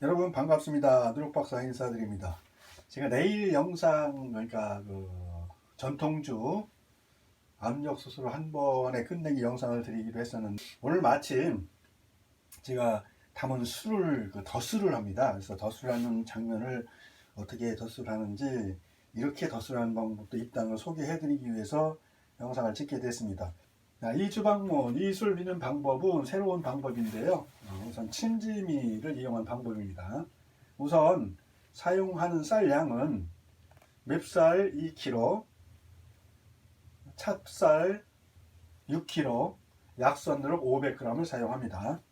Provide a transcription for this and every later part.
여러분 반갑습니다. 누룩박사 인사드립니다. 제가 내일 영상 그러니까 전통주 압력 수술을 한 번에 끝내기 영상을 드리기로 했었는데 오늘 마침 제가 담은 술을 덧술을 합니다. 그래서 덧술하는 장면을 어떻게 덧술하는지 이렇게 덧술하는 방법도 있다는 걸 소개해드리기 위해서 영상을 찍게 됐습니다. 이 주방문, 이 술 미는 방법은 새로운 방법인데요. 우선 침지미를 이용한 방법입니다. 우선 사용하는 쌀량은 맵쌀 2kg, 찹쌀 6kg, 약선누룩 500g을 사용합니다.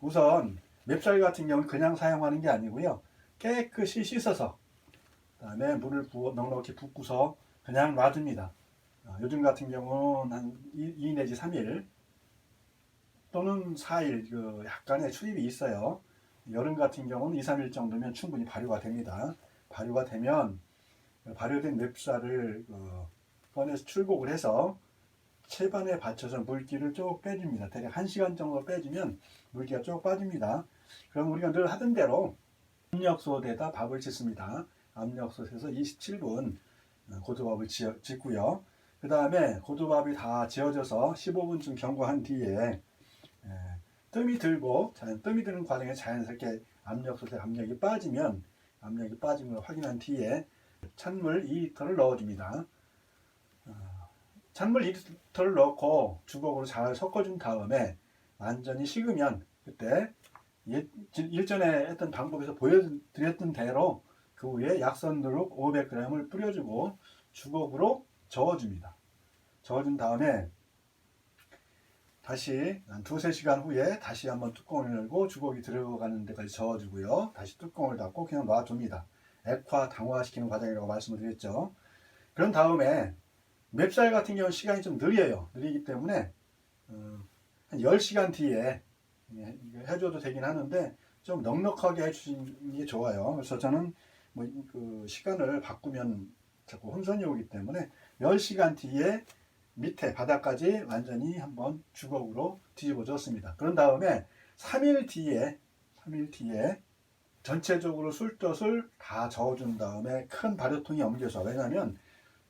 우선 맵쌀 같은 경우는 그냥 사용하는 게 아니고요. 깨끗이 씻어서 그다음에 물을 넉넉히 붓고서 그냥 놔둡니다. 요즘 같은 경우는 한 2 내지 3일 또는 4일 약간의 출입이 있어요. 여름 같은 경우는 2, 3일 정도면 충분히 발효가 됩니다. 발효가 되면 발효된 맵쌀을 꺼내서 출곡을 해서 채반에 받쳐서 물기를 쭉 빼줍니다. 대략 1시간 정도 빼주면 물기가 쭉 빠집니다. 그럼 우리가 늘 하던 대로 압력솥에다 밥을 짓습니다. 압력솥에서 27분 고두밥을 짓고요. 그 다음에 고두밥이 다 지어져서 15분쯤 경과한 뒤에 뜸이 들고 뜸이 드는 과정에 자연스럽게 압력솥에 압력이 빠지면 압력이 빠진 걸 확인한 뒤에 찬물 2리터를 넣어줍니다. 찬물 2리터를 넣고 주걱으로 잘 섞어준 다음에 완전히 식으면 그때 일전에 했던 방법에서 보여드렸던 대로 그 위에 약선누룩 500g을 뿌려주고 주걱으로 저어줍니다. 저어준 다음에 다시 한 2-3시간 후에 다시 한번 뚜껑을 열고 주걱이 들어가는 데까지 저어주고요. 다시 뚜껑을 닫고 그냥 놔둡니다. 액화, 당화시키는 과정이라고 말씀을 드렸죠. 그런 다음에 맵쌀 같은 경우는 시간이 좀 느려요. 느리기 때문에 한 10시간 뒤에 해줘도 되긴 하는데 좀 넉넉하게 해주시는 게 좋아요. 그래서 저는 시간을 바꾸면 자꾸 혼선이 오기 때문에 10시간 뒤에 밑에 바닥까지 완전히 한번 주걱으로 뒤집어 줬습니다. 그런 다음에 3일 뒤에 전체적으로 술뜻을 다 저어준 다음에 큰 발효통에 옮겨서, 왜냐하면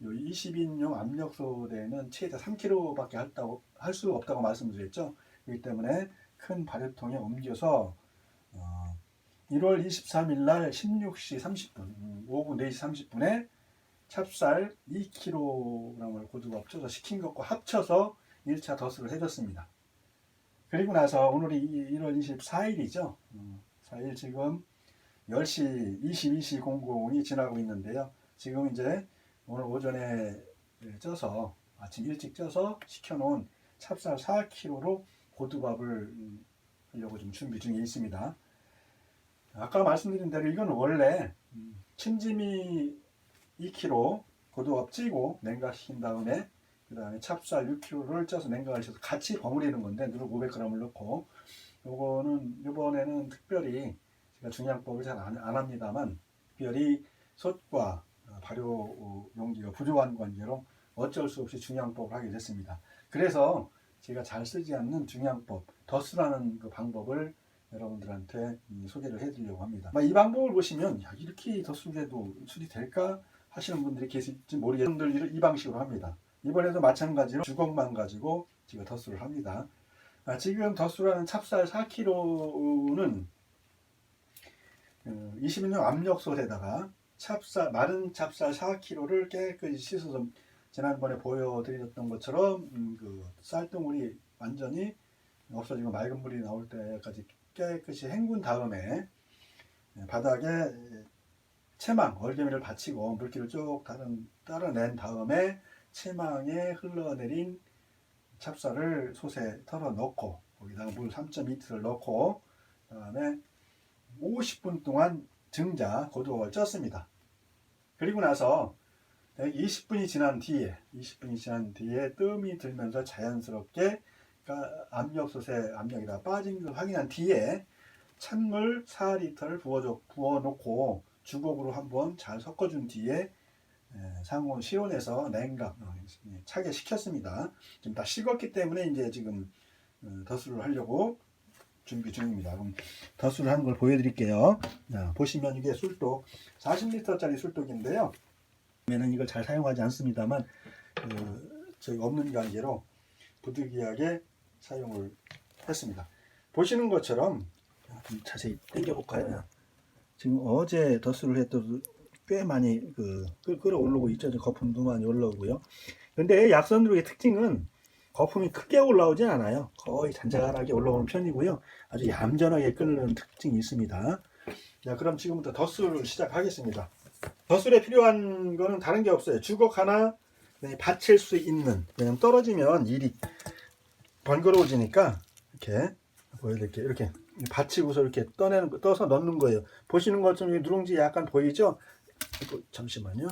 20인용 압력솥에는 최대 3kg밖에 할 수 없다고 말씀드렸죠. 그렇기 때문에 큰 발효통에 옮겨서 1월 23일 날 16시 30분, 오후 4시 30분에 찹쌀 2kg을 고두밥 쳐서 식힌 것과 합쳐서 1차 덧술을 해줬습니다. 그리고 나서 오늘이 1월 24일이죠. 4일 지금 10시 22시 00이 지나고 있는데요. 지금 이제 오늘 오전에 쪄서 아침 일찍 쪄서 식혀놓은 찹쌀 4kg로 고두밥을 하려고 좀 준비 중에 있습니다. 아까 말씀드린 대로 이건 원래 침지미 2kg 고두밥 찌고 냉각시킨 다음에 그 다음에 찹쌀 6kg를 쪄서 냉각을 시켜서 같이 버무리는 건데 누룩 500g을 넣고, 요거는 이번에는 특별히 제가 중량법을 잘 안 합니다만 특별히 솥과 발효 용기가 부족한 관계로 어쩔 수 없이 중량법을 하게 됐습니다. 그래서 제가 잘 쓰지 않는 중량법, 덧술하는 그 방법을 여러분들한테 소개를 해드리려고 합니다. 이 방법을 보시면 이렇게 덧술해도 술이 될까 하시는 분들이 계실지 모르겠는데 이 방식으로 합니다. 이번에도 마찬가지로 주걱만 가지고 제가 덧술을 합니다. 지금 덧술하는 찹쌀 4kg는 20인용 압력솥에다가 마른 찹쌀 4kg를 깨끗이 씻어서 지난번에 보여드렸던 것처럼 쌀뜨물이 완전히 없어지고 맑은 물이 나올 때까지 깨끗이 헹군 다음에 바닥에 채망, 얼개미를 받치고 물기를 쭉 따라낸 다음에 채망에 흘러내린 찹쌀을 솥에 털어 넣고 거기다가 물 3.2T를 넣고 그다음에 50분 동안 증자 고두밥을 쪘습니다. 그리고 나서 20분이 지난 뒤에 뜸이 들면서 자연스럽게 압력솥에 압력이 다 빠진 걸 확인한 뒤에 찬물 4리터를 부어놓고 주걱으로 한번 잘 섞어준 뒤에 상온 시온에서 냉각 차게 식혔습니다. 지금 다 식었기 때문에 이제 지금 덧술을 하려고 준비 중입니다. 그럼 덧술을 하는 걸 보여드릴게요. 자, 보시면 이게 술독 40리터짜리 술독인데요. 저는 이걸 잘 사용하지 않습니다만 저희 없는 관계로 부득이하게 사용을 했습니다. 보시는 것처럼 좀 자세히 당겨볼까요? 지금 어제 덧술을 했던 꽤 많이 끌어오르고 있죠. 거품도 많이 올라오고요. 근데 약선누룩의 특징은 거품이 크게 올라오진 않아요. 거의 잔잔하게 올라오는 편이고요. 아주 얌전하게 끓는 특징이 있습니다. 자, 그럼 지금부터 덧술을 시작하겠습니다. 덧술에 필요한 거는 다른 게 없어요. 주걱 하나, 받칠 수 있는, 왜냐면 떨어지면 일이 번거로워지니까 이렇게 보여드릴게요. 이렇게 받치고서 이렇게 떠서 넣는 거예요. 보시는 것처럼 누룽지 약간 보이죠? 잠시만요.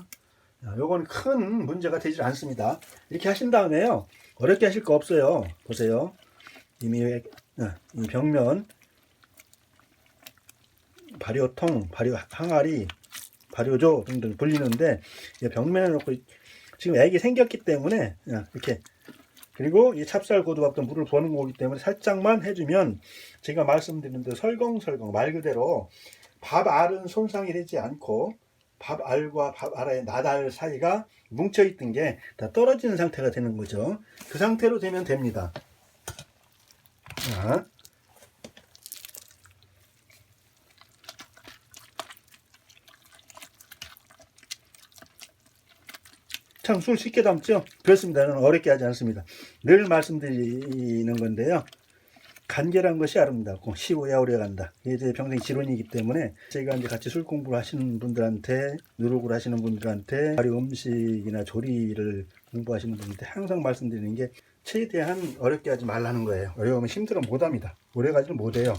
요건 큰 문제가 되지 않습니다. 이렇게 하신 다음에요, 어렵게 하실 거 없어요. 보세요. 이미 이 벽면, 발효통, 발효 항아리, 발효조 등등 불리는데 벽면에 놓고 지금 액이 생겼기 때문에 이렇게, 그리고 이 찹쌀고두밥도 물을 부어는 거기 때문에 살짝만 해주면 제가 말씀드린 대로 설렁설렁 말 그대로 밥알은 손상이 되지 않고 밥알과 밥알의 나달 사이가 뭉쳐있던 게 다 떨어지는 상태가 되는 거죠. 그 상태로 되면 됩니다. 자, 참 술 쉽게 담죠? 그렇습니다. 저는 어렵게 하지 않습니다. 늘 말씀드리는 건데요. 간결한 것이 아름답고 시고야 오래간다. 이게 제 평생 지론이기 때문에 제가 이제 같이 술 공부를 하시는 분들한테, 누룩을 하시는 분들한테, 발효 음식이나 조리를 공부하시는 분들한테 항상 말씀드리는 게 최대한 어렵게 하지 말라는 거예요. 어려우면 힘들어 못합니다. 오래가지는 못해요.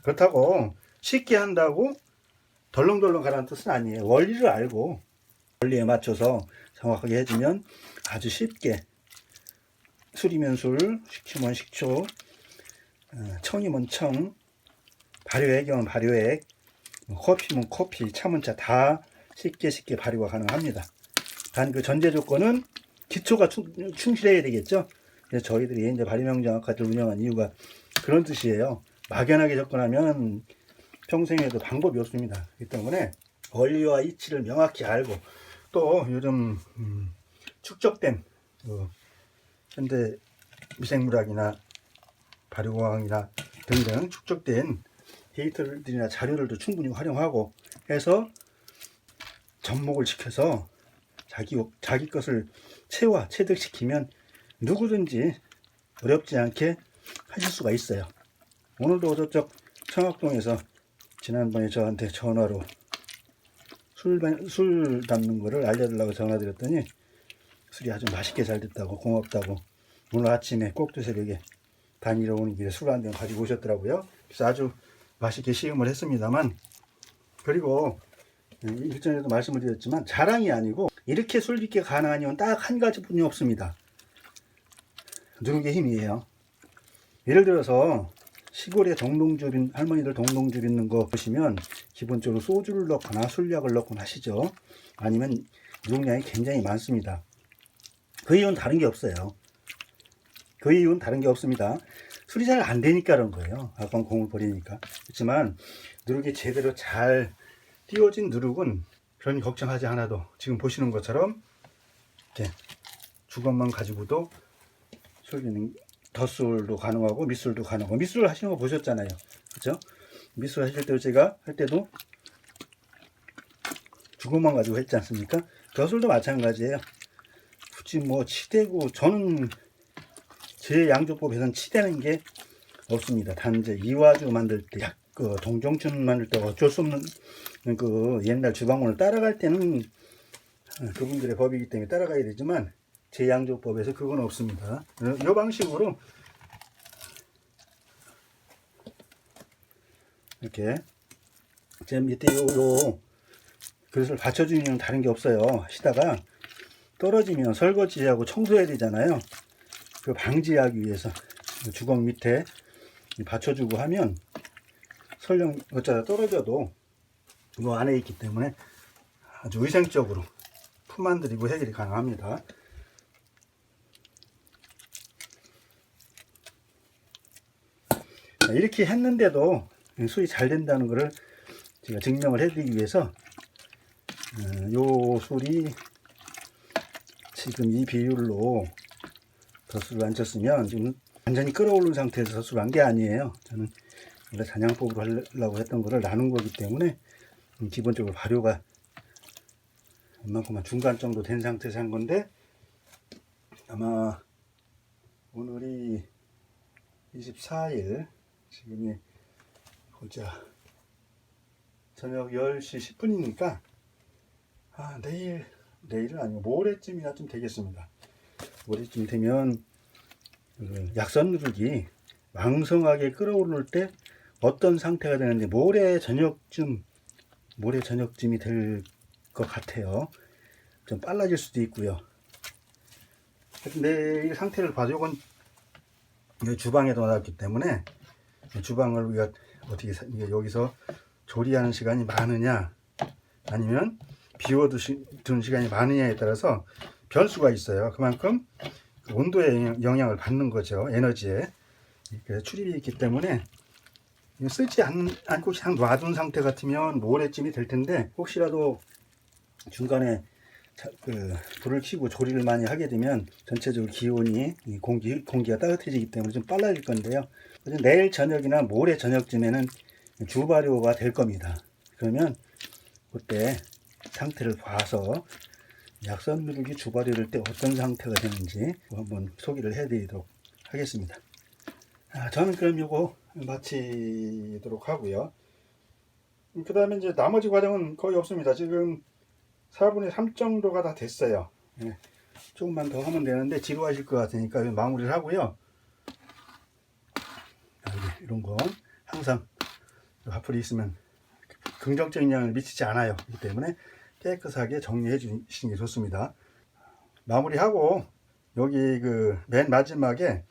그렇다고 쉽게 한다고 덜렁덜렁 가라는 뜻은 아니에요. 원리를 알고 원리에 맞춰서 정확하게 해주면 아주 쉽게, 술이면 술, 식초면 식초, 청이면 청, 발효액이면 발효액, 커피면 커피, 차면 차 다 쉽게 발효가 가능합니다. 단 그 전제 조건은 기초가 충실해야 되겠죠. 그래서 저희들이 이제 발효명장학과를 운영한 이유가 그런 뜻이에요. 막연하게 접근하면 평생에도 방법이 없습니다. 그렇기 때문에 원리와 이치를 명확히 알고, 또 요즘 축적된 현대 미생물학이나 발효공학이나 등등 축적된 데이터들이나 자료들도 충분히 활용하고 해서 접목을 시켜서 자기 것을 체득시키면 누구든지 어렵지 않게 하실 수가 있어요. 오늘도 저쪽 청학동에서 지난번에 저한테 전화로 술 담는 거를 알려달라고 전화드렸더니 술이 아주 맛있게 잘 됐다고, 고맙다고, 오늘 아침에 꼭두 새벽에 다니러 오는 길에 술 한 병 가지고 오셨더라고요. 그래서 아주 맛있게 시음을 했습니다만, 그리고 일전에도 말씀을 드렸지만 자랑이 아니고 이렇게 술 빚기가 가능한 이유는 딱 한 가지뿐이 없습니다. 누룩의 힘이에요. 예를 들어서 시골에 동동주 할머니들 동동주 빚는 거 보시면 기본적으로 소주를 넣거나 술약을 넣거나 하시죠. 아니면 누룩량이 굉장히 많습니다. 그 이유는 다른 게 없어요. 그 이유는 다른 게 없습니다. 술이 잘 안 되니까 그런 거예요. 아까운 공을 버리니까. 그렇지만 누룩이 제대로 잘 띄워진 누룩은 그런 걱정하지 않아도 지금 보시는 것처럼 이렇게 주걱만 가지고도 술기는 덧술도 가능하고 밑술도 가능하고, 밑술 하시는 거 보셨잖아요. 그렇죠? 밑술 하실 때 제가 할 때도 주걱만 가지고 했지 않습니까? 덧술도 마찬가지예요. 굳이 뭐 치대고, 저는 제 양조법에서는 치대는 게 없습니다. 단지 이화주 만들 때, 동정춘 만들 때 어쩔 수 없는 그 옛날 주방문을 따라갈 때는 그분들의 법이기 때문에 따라가야 되지만 제 양조법에서 그건 없습니다. 이 방식으로 이렇게 제 밑에 요 그릇을 받쳐주는 이유는 다른 게 없어요. 하시다가 떨어지면 설거지하고 청소해야 되잖아요. 그 방지하기 위해서 주걱 밑에 받쳐주고 하면 설령 어쩌다 떨어져도 이 안에 있기 때문에 아주 위생적으로 품 안 들이고 해결이 가능합니다. 이렇게 했는데도 술이 잘 된다는 것을 제가 증명을 해드리기 위해서 요 술이 지금 이 비율로 덧술을 안 쳤으면 지금 완전히 끓어오른 상태에서 덧술을 한 게 아니에요. 저는 원래 단양법으로 하려고 했던 거를 나눈 거기 때문에 기본적으로 발효가 웬만큼만 중간 정도 된 상태에서 한 건데, 아마 오늘이 24일, 지금이 보자 저녁 10시 10분이니까 내일은 아니고 모레쯤이나 좀 되겠습니다. 모레쯤 되면 약선 누룩이 왕성하게 끓어오를 때 어떤 상태가 되는데 모레 저녁쯤이 될 것 같아요. 좀 빨라질 수도 있고요. 근데 이 상태를 봐도 이건 주방에 넣어놨기 때문에 주방을 우리가 어떻게 여기서 조리하는 시간이 많으냐 아니면 비워두는 시간이 많으냐에 따라서 변수가 있어요. 그만큼 온도에 영향을 받는 거죠. 에너지에. 그래서 출입이 있기 때문에 쓰지 않고 그냥 놔둔 상태 같으면 모레쯤이 될 텐데, 혹시라도 중간에 불을 켜고 조리를 많이 하게 되면 전체적으로 기온이 공기가 따뜻해지기 때문에 좀 빨라질 건데요. 내일 저녁이나 모레 저녁쯤에는 주발효가 될 겁니다. 그러면 그때 상태를 봐서 약선 누룩이 주발효될 때 어떤 상태가 되는지 한번 소개를 해드리도록 하겠습니다. 저는 그럼 이거 마치도록 하고요. 그 다음에 이제 나머지 과정은 거의 없습니다. 지금 4분의 3 정도가 다 됐어요. 조금만 더 하면 되는데 지루하실 것 같으니까 마무리를 하고요. 이런 건 항상 화풀이 있으면 긍정적인 영향을 미치지 않아요. 그렇기 때문에 깨끗하게 정리해 주시는 게 좋습니다. 마무리하고 여기 맨 마지막에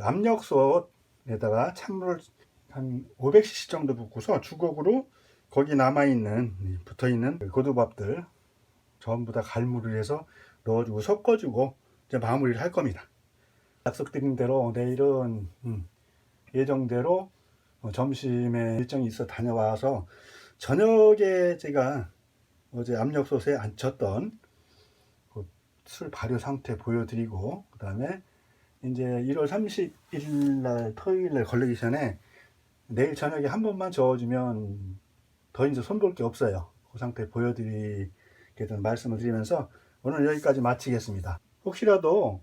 압력솥에다가 찬물을 한 500cc 정도 붓고서 주걱으로 거기 붙어있는 고두밥들 전부 다 갈무리를 해서 넣어주고 섞어주고 이제 마무리를 할 겁니다. 약속드린 대로 내일은 예정대로 점심에 일정이 있어 다녀와서 저녁에 제가 어제 압력솥에 앉혔던 술 발효 상태 보여드리고, 그 다음에 이제 1월 30일 날 토요일 날 걸리기 전에 내일 저녁에 한 번만 저어주면 더 이제 손볼 게 없어요. 그 상태 보여드리겠다는 말씀을 드리면서 오늘 여기까지 마치겠습니다. 혹시라도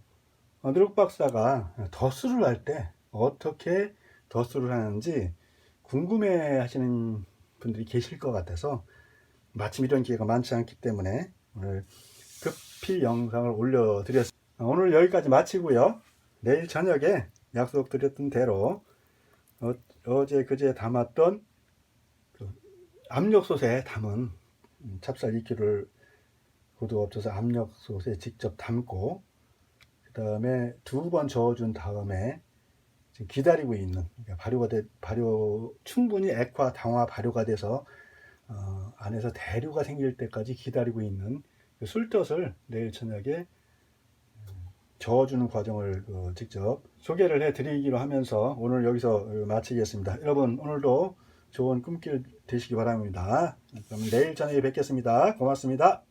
누룩 박사가 덧술을 할 때 어떻게 덧술을 하는지 궁금해 하시는 분들이 계실 것 같아서, 마침 이런 기회가 많지 않기 때문에 오늘 급히 영상을 올려드렸습니다. 오늘 여기까지 마치고요. 내일 저녁에 약속드렸던 대로 어제 그제 담았던 압력솥에 담은 찹쌀 2kg를 고두업쳐서 압력솥에 직접 담고, 그 다음에 2번 저어준 다음에 지금 기다리고 있는, 충분히 액화 당화 발효가 돼서 안에서 대류가 생길 때까지 기다리고 있는 술덫을 내일 저녁에 저어주는 과정을 직접 소개를 해드리기로 하면서 오늘 여기서 마치겠습니다. 여러분 오늘도 좋은 꿈길 되시기 바랍니다. 그럼 내일 저녁에 뵙겠습니다. 고맙습니다.